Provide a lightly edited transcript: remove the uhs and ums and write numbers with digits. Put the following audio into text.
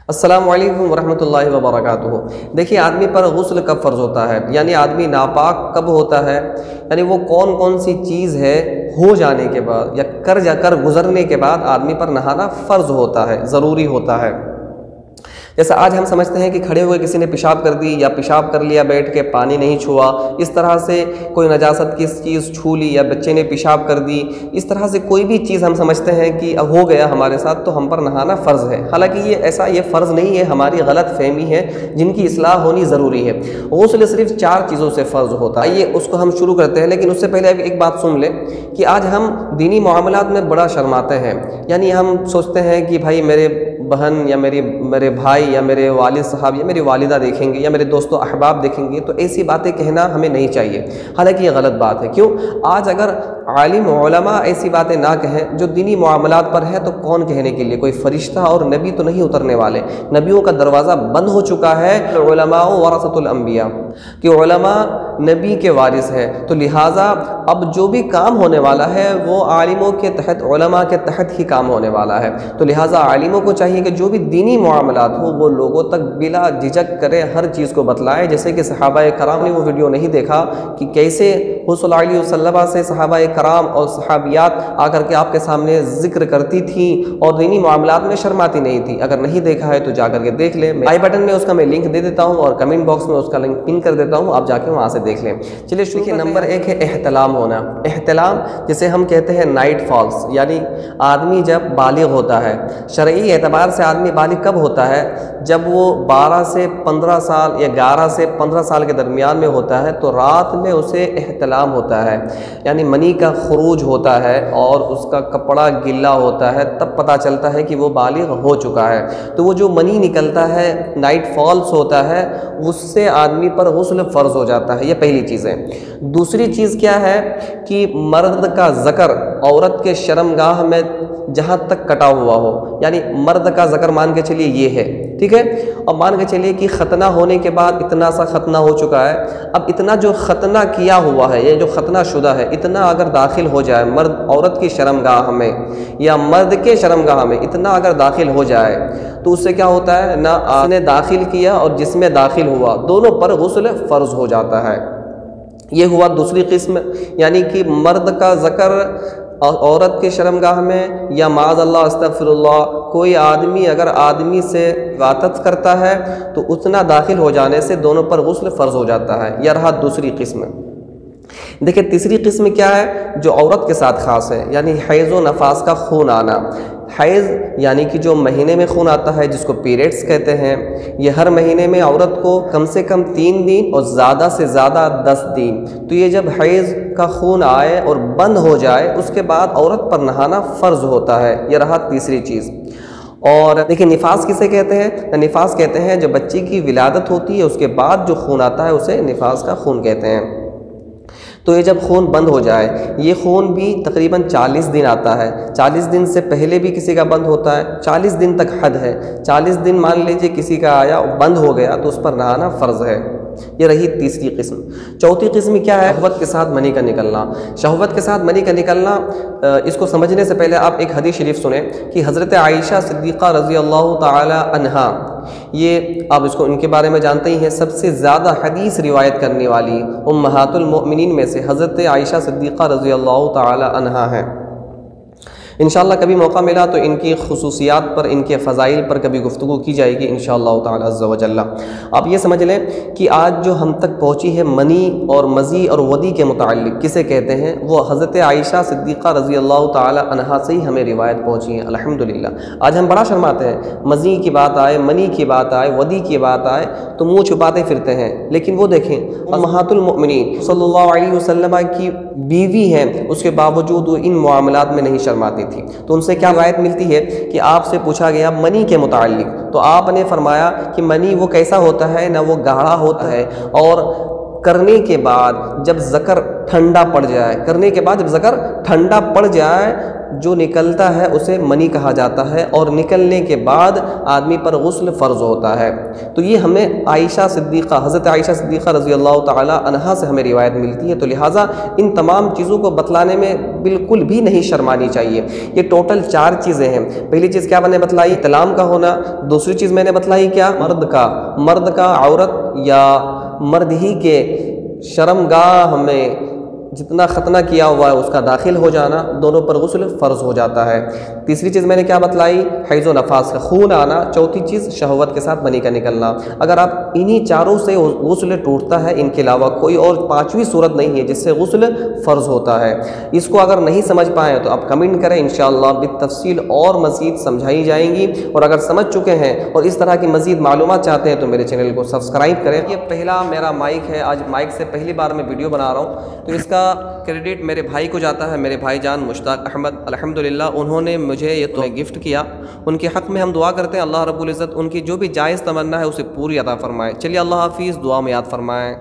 السلام علیکم ورحمۃ اللہ وبرکاتہ۔ دیکھیے آدمی پر غسل کب فرض ہوتا ہے، یعنی آدمی ناپاک کب ہوتا ہے، یعنی وہ کون کون سی چیز ہے ہو جانے کے بعد یا کر گزرنے کے بعد آدمی پر نہانا فرض ہوتا ہے، ضروری ہوتا ہے۔ جیسا آج ہم سمجھتے ہیں کہ کھڑے ہوئے کسی نے پیشاب کر دی یا پیشاب کر لیا بیٹھ کے پانی نہیں چھوا، اس طرح سے کوئی نجاست کی چیز چھو لی یا بچے نے پیشاب کر دی، اس طرح سے کوئی بھی چیز ہم سمجھتے ہیں کہ ہو گیا ہمارے ساتھ تو ہم پر نہانا فرض ہے، حالانکہ یہ فرض نہیں ہے، ہماری غلط فہمی ہے جن کی اصلاح ہونی ضروری ہے۔ غسل صرف 4 چیزوں سے فرض ہوتا ہے، آئیے اس کو ہم شروع کرتے ہیں، لیکن اس سے پہلے ایک بات سن لیں کہ آج ہم دینی معاملات میں بڑا شرماتے ہیں، یعنی ہم سوچتے ہیں کہ بھائی میرے بہن یا میرے بھائی یا میرے والد صاحب یا میری والدہ دیکھیں گے یا میرے دوست و احباب دیکھیں گے تو ایسی باتیں کہنا ہمیں نہیں چاہیے، حالانکہ یہ غلط بات ہے۔ کیوں؟ آج اگر عالم علماء ایسی باتیں نہ کہیں جو دینی معاملات پر ہے تو کون کہنے کے لیے؟ کوئی فرشتہ اور نبی تو نہیں اترنے والے، نبیوں کا دروازہ بند ہو چکا ہے۔ علماء ورثۃ الانبیاء کہ علماء نبی کے وارث ہے، تو لہٰذا اب جو بھی کام ہونے والا ہے وہ عالموں کے تحت، علماء کے تحت ہی کام ہونے والا ہے، تو لہٰذا عالموں کو چاہیے کہ جو بھی دینی معاملات ہو وہ لوگوں تک بلا جھجک کرے، ہر چیز کو بتلائے۔ جیسے کہ صحابہ کرام نے وہ ویڈیو نہیں دیکھا کہ کیسے حضور صلی اللہ علیہ وسلم سے صحابہ کرام اور صحابیات آ کر کے آپ کے سامنے ذکر کرتی تھیں اور دینی معاملات میں شرماتی نہیں تھی۔ اگر نہیں دیکھا ہے تو جا کر کے دیکھ لیں، آئی بٹن میں اس کا میں لنک دے دیتا ہوں اور کمنٹ باکس میں اس کا لنک پن کر دیتا ہوں، آپ جا کے وہاں سے دیکھ لیں۔ چلیے شروع نمبر 1 ہے احتلام ہونا۔ احتلام جسے ہم کہتے ہیں نائٹ فالس، یعنی آدمی جب بالغ ہوتا ہے، شرعی اعتبار سے آدمی بالغ کب ہوتا ہے؟ جب وہ 12 سے 15 سال یا 11 سے 15 سال کے درمیان میں ہوتا ہے تو رات میں اسے احتلام ہوتا ہے، یعنی منی کا خروج ہوتا ہے اور اس کا کپڑا گلا ہوتا ہے، تب پتہ چلتا ہے کہ وہ بالغ ہو چکا ہے۔ تو وہ جو منی نکلتا ہے نائٹ فالس ہوتا ہے، اس سے آدمی پر غسل فرض ہو جاتا ہے، یہ پہلی چیز ہے۔ دوسری چیز کیا ہے کہ مرد کا ذکر عورت کے شرمگاہ میں جہاں تک کٹا ہوا ہو، یعنی مرد کا ذکر مان کے چلیے یہ ہے، ٹھیک ہے، اور مان کے چلیے کہ ختنہ ہونے کے بعد اتنا سا ختنہ ہو چکا ہے، اب اتنا جو ختنہ کیا ہوا ہے، یہ جو ختنہ شدہ ہے، اتنا اگر داخل ہو جائے عورت کی شرمگاہ میں یا مرد کے شرمگاہ میں، اتنا اگر داخل ہو جائے تو اس سے کیا ہوتا ہے، نہ آپ نے داخل کیا اور جس میں داخل ہوا دونوں پر غسل فرض ہو جاتا ہے۔ یہ ہوا دوسری قسم، یعنی کہ مرد کا ذکر عورت کے شرمگاہ میں یا معاذ اللہ استغفر اللہ کوئی آدمی اگر آدمی سے غاطت کرتا ہے تو اتنا داخل ہو جانے سے دونوں پر غسل فرض ہو جاتا ہے۔ یہ رہا دوسری قسم۔ دیکھیں تیسری قسم کیا ہے جو عورت کے ساتھ خاص ہے، یعنی حیض و نفاس کا خون آنا۔ حیض یعنی کہ جو مہینے میں خون آتا ہے جس کو پیریڈز کہتے ہیں، یہ ہر مہینے میں عورت کو کم سے کم 3 دن اور زیادہ سے زیادہ 10 دن، تو یہ جب حیض کا خون آئے اور بند ہو جائے اس کے بعد عورت پر نہانا فرض ہوتا ہے۔ یہ رہا تیسری چیز۔ اور دیکھیں نفاس کسے کہتے ہیں؟ نفاس کہتے ہیں جب بچے کی ولادت ہوتی ہے اس کے بعد جو خون آتا ہے اسے نفاس کا خون کہتے ہیں۔ تو یہ جب خون بند ہو جائے، یہ خون بھی تقریباً 40 دن آتا ہے، 40 دن سے پہلے بھی کسی کا بند ہوتا ہے، 40 دن تک حد ہے، 40 دن مان لیجئے کسی کا آیا بند ہو گیا تو اس پر نہانا فرض ہے۔ یہ رہی تیسری قسم۔ چوتھی قسم کیا ہے؟ شہوت کے ساتھ منی کا نکلنا۔ شہوت کے ساتھ منی کا نکلنا، اس کو سمجھنے سے پہلے آپ ایک حدیث شریف سنیں کہ حضرت عائشہ صدیقہ رضی اللہ تعالی عنہا، یہ آپ اس کو ان کے بارے میں جانتے ہی ہیں، سب سے زیادہ حدیث روایت کرنے والی امہات المؤمنین میں سے حضرت عائشہ صدیقہ رضی اللہ تعالی عنہا ہیں۔ انشاءاللہ کبھی موقع ملا تو ان کی خصوصیات پر، ان کے فضائل پر کبھی گفتگو کی جائے گی انشاءاللہ تعالی عز و جل۔ آپ یہ سمجھ لیں کہ آج جو ہم تک پہنچی ہے منی اور مزی اور ودی کے متعلق کسے کہتے ہیں، وہ حضرت عائشہ صدیقہ رضی اللہ تعالی عنہا سے ہی ہمیں روایت پہنچی ہے الحمدللہ۔ آج ہم بڑا شرماتے ہیں، مزی کی بات آئے، منی کی بات آئے، ودی کی بات آئے تو منہ چھپاتے پھرتے ہیں، لیکن وہ دیکھیں امہات المؤمنین صلی اللہ علیہ وسلم کی بیوی ہیں، اس کے باوجود وہ ان معاملات میں نہیں شرماتی تھی۔ تو ان سے کیا روایت ملتی ہے کہ آپ سے پوچھا گیا منی کے متعلق، تو آپ نے فرمایا کہ منی وہ کیسا ہوتا ہے، نہ وہ گاڑھا ہوتا ہے اور کرنے کے بعد جب ذکر ٹھنڈا پڑ جائے، کرنے کے بعد جب ذکر ٹھنڈا پڑ جائے، جو نکلتا ہے اسے منی کہا جاتا ہے، اور نکلنے کے بعد آدمی پر غسل فرض ہوتا ہے۔ تو یہ ہمیں عائشہ صدیقہ، حضرت عائشہ صدیقہ رضی اللہ تعالی عنہا سے ہمیں روایت ملتی ہے، تو لہٰذا ان تمام چیزوں کو بتلانے میں بالکل بھی نہیں شرمانی چاہیے۔ یہ ٹوٹل 4 چیزیں ہیں۔ پہلی چیز کیا میں نے بتلائی؟ احتلام کا ہونا۔ دوسری چیز میں نے بتلائی کیا؟ مرد کا عورت یا مرد ہی کے شرمگاہ میں جتنا ختنہ کیا ہوا ہے اس کا داخل ہو جانا، دونوں پر غسل فرض ہو جاتا ہے۔ تیسری چیز میں نے کیا بتلائی؟ حیض و نفاس کا خون آنا۔ چوتھی چیز شہوت کے ساتھ منی کا نکلنا۔ اگر آپ انہی 4 سے غسل ٹوٹتا ہے، ان کے علاوہ کوئی اور 5ویں صورت نہیں ہے جس سے غسل فرض ہوتا ہے۔ اس کو اگر نہیں سمجھ پائیں تو آپ کمنٹ کریں، انشاءاللہ بالتفصیل اور مزید سمجھائی جائیں گی، اور اگر سمجھ چکے ہیں اور اس طرح کی مزید معلومات چاہتے ہیں تو میرے چینل کو سبسکرائب کریں۔ یہ پہلا میرا مائک ہے، آج مائک سے پہلی بار میں ویڈیو بنا رہا ہوں، تو اس کا کریڈٹ میرے بھائی کو جاتا ہے، میرے بھائی جان مشتاق احمد، الحمدللہ انہوں نے مجھے یہ تو گفٹ کیا۔ ان کے حق میں ہم دعا کرتے ہیں اللہ رب العزت ان کی جو بھی جائز تمنا ہے اسے پوری عطا فرمائے۔ چلیے اللہ حافظ، دعا میں یاد فرمائیں۔